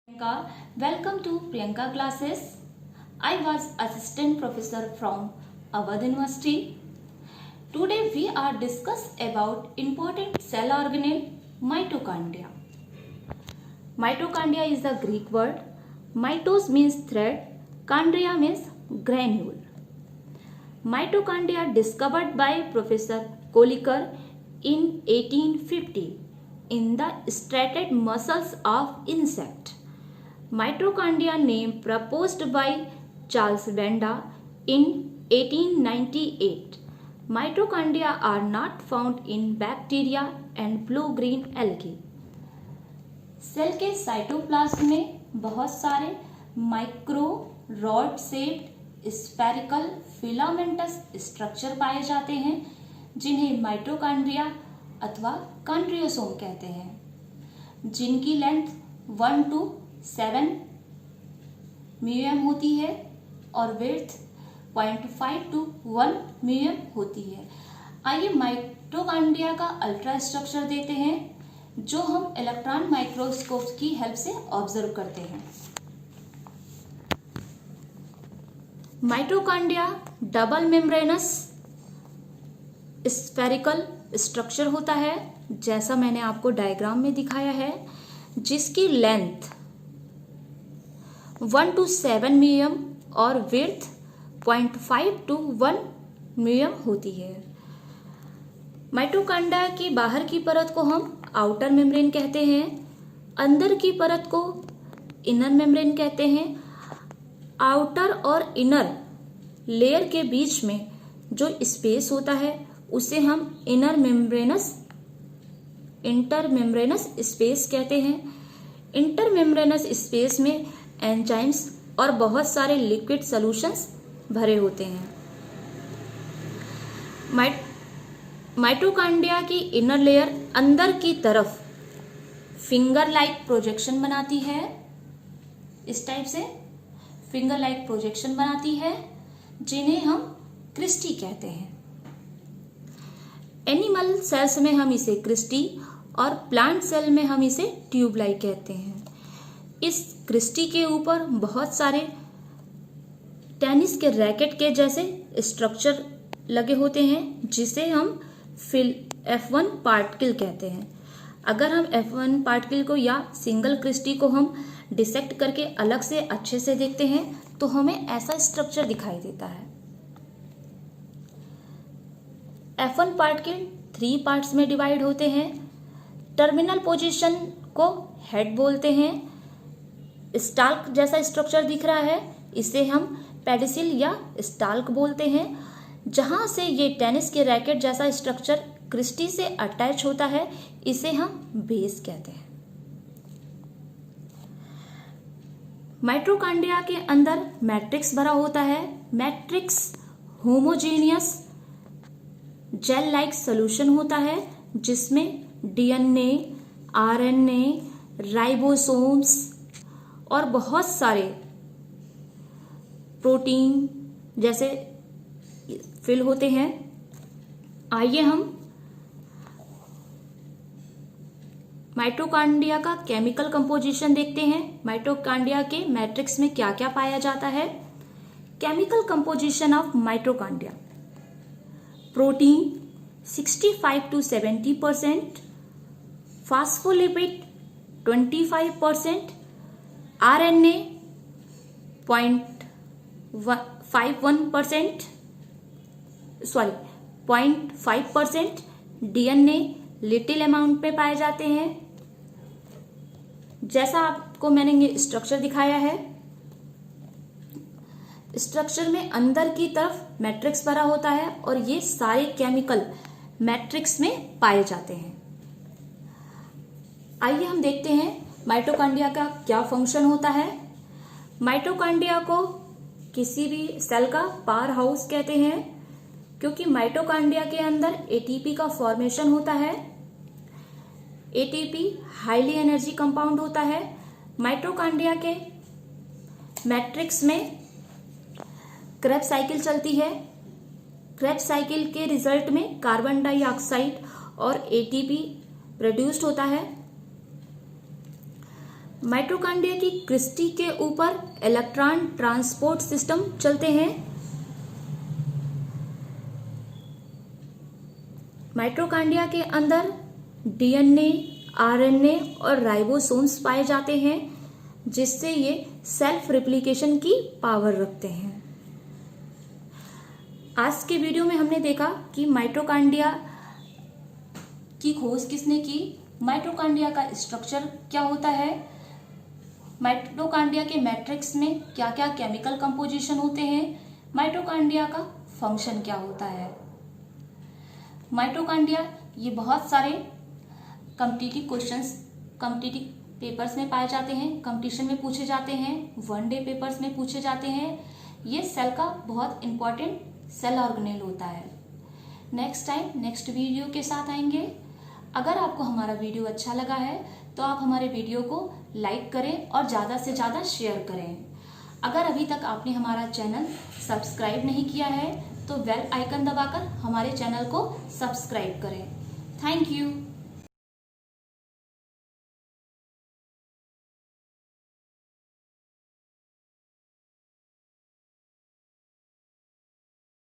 Priyanka. Welcome to Priyanka classes. I was assistant professor from Awadh University. Today we are discuss about important cell organelle mitochondria. Mitochondria is the Greek word. Mitos means thread, chondria means granule. Mitochondria discovered by Professor Kolliker in 1850 in the striated muscles of insect. Mitochondria name proposed by Charles Vanda in 1898. Mitochondria are not found in bacteria and blue-green algae. Cell के cytoplasm में बहुत सारे micro rod shaped spherical filamentous structure पाए जाते हैं जिन्हें mitochondria अथवा कॉन्ड्रियोसोम कहते हैं, जिनकी लेंथ 1 to 7 म्यूएम होती है और विड्थ 0.5 to 1 म्यूएम होती है। आइए माइटोकॉन्ड्रिया का अल्ट्रा स्ट्रक्चर देखते हैं जो हम इलेक्ट्रॉन माइक्रोस्कोप की हेल्प से ऑब्जर्व करते हैं। Mitochondria double membranous spherical structure होता है, जैसा मैंने आपको डायग्राम में दिखाया है, जिसकी लेंथ 1 to 7 म्यूएम और विड्थ 0.5 to 1 म्यूएम होती है। माइटोकॉन्ड्रिया की बाहर की परत को हम आउटर मेम्ब्रेन कहते हैं, अंदर की परत को इनर मेम्ब्रेन कहते हैं। आउटर और इनर लेयर के बीच में जो स्पेस होता है उसे हम इंटरमेम्ब्रेनस स्पेस कहते हैं। इंटरमेम्ब्रेनस स्पेस में एंजाइम्स और बहुत सारे लिक्विड सॉल्यूशंस भरे होते हैं। माइटोकॉन्ड्रिया की इनर लेयर अंदर की तरफ फिंगर लाइक प्रोजेक्शन बनाती है, इस टाइप से फिंगर लाइक प्रोजेक्शन बनाती है, जिन्हें हम क्रिस्टी कहते हैं। एनिमल सेल्स में हम इसे क्रिस्टी और प्लांट सेल में हम इसे ट्यूब लाइक कहते हैं। इस क्रिस्टी के ऊपर बहुत सारे टेनिस के रैकेट के जैसे स्ट्रक्चर लगे होते हैं, जिसे हम F1 पार्टिकल कहते हैं। अगर हम F1 पार्टिकल को या सिंगल क्रिस्टी को हम डिसेक्ट करके अलग से अच्छे से देखते हैं तो हमें ऐसा स्ट्रक्चर दिखाई देता है। F1 पार्टिकल 3 पार्ट्स में डिवाइड होते हैं। टर्मिनल पोजीशन को हेड बोलते हैं। स्टाल्क जैसा स्ट्रक्चर दिख रहा है, इसे हम पेडिसिल या स्टाल्क बोलते हैं। जहां से ये टेनिस के रैकेट जैसा स्ट्रक्चर क्रिस्टी से अटैच होता है, इसे हम बेस कहते हैं। माइटोकॉन्ड्रिया के अंदर मैट्रिक्स भरा होता है। Matrix homogeneous gel like solution होता है, जिसमें डीएनए, आरएनए, राइबोसोम्स और बहुत सारे प्रोटीन जैसे फिल होते हैं। आइए हम माइटोकॉन्ड्रिया का केमिकल कंपोजिशन देखते हैं। माइटोकॉन्ड्रिया के मैट्रिक्स में क्या क्या पाया जाता है। Chemical composition of mitochondria: protein 65 to 70%, phospholipid 25%, RNA 0.5%, DNA little amount पे पाए जाते हैं। जैसा आपको मैंने ये स्ट्रक्चर दिखाया है, स्ट्रक्चर में अंदर की तरफ मैट्रिक्स भरा होता है और ये सारे केमिकल मैट्रिक्स में पाए जाते हैं। आइए हम देखते हैं माइटोकॉन्ड्रिया का क्या फंक्शन होता है। माइटोकॉन्ड्रिया को किसी भी सेल का पावर हाउस कहते हैं, क्योंकि माइटोकॉन्ड्रिया के अंदर एटीपी का फॉर्मेशन होता है। एटीपी हाईली एनर्जी कंपाउंड होता है। माइटोकॉन्ड्रिया के मैट्रिक्स में क्रेब्स साइकिल चलती है। क्रेब्स साइकिल के रिजल्ट में कार्बन डाइऑक्साइड और एटीपी प्रोड्यूस्ड होता है। माइटोकॉन्ड्रिया की क्रिस्टी के ऊपर इलेक्ट्रॉन ट्रांसपोर्ट सिस्टम चलते हैं। माइटोकॉन्ड्रिया के अंदर डीएनए, आरएनए और राइबोसोम्स पाए जाते हैं, जिससे ये सेल्फ रिप्लिकेशन की पावर रखते हैं। आज के वीडियो में हमने देखा कि माइटोकॉन्ड्रिया की खोज किसने की, माइटोकॉन्ड्रिया का स्ट्रक्चर क्या होता है, माइटोकॉन्ड्रिया के मैट्रिक्स में क्या क्या केमिकल कंपोजिशन होते हैं, माइटोकॉन्ड्रिया का फंक्शन क्या होता है। माइटोकॉन्ड्रिया ये बहुत सारे कॉम्पिटिटिव क्वेश्चंस कॉम्पिटिटिव पेपर्स में पाए जाते हैं, कंपटीशन में पूछे जाते हैं, वनडे पेपर्स में पूछे जाते हैं। ये सेल का बहुत इंपॉर्टेंट सेल ऑर्गेनेल होता है। नेक्स्ट टाइम नेक्स्ट वीडियो के साथ आएंगे। अगर आपको हमारा वीडियो अच्छा लगा है तो आप हमारे वीडियो को लाइक करें और ज़्यादा से ज़्यादा शेयर करें। अगर अभी तक आपने हमारा चैनल सब्सक्राइब नहीं किया है तो बेल आइकन दबाकर हमारे चैनल को सब्सक्राइब करें। Thank you.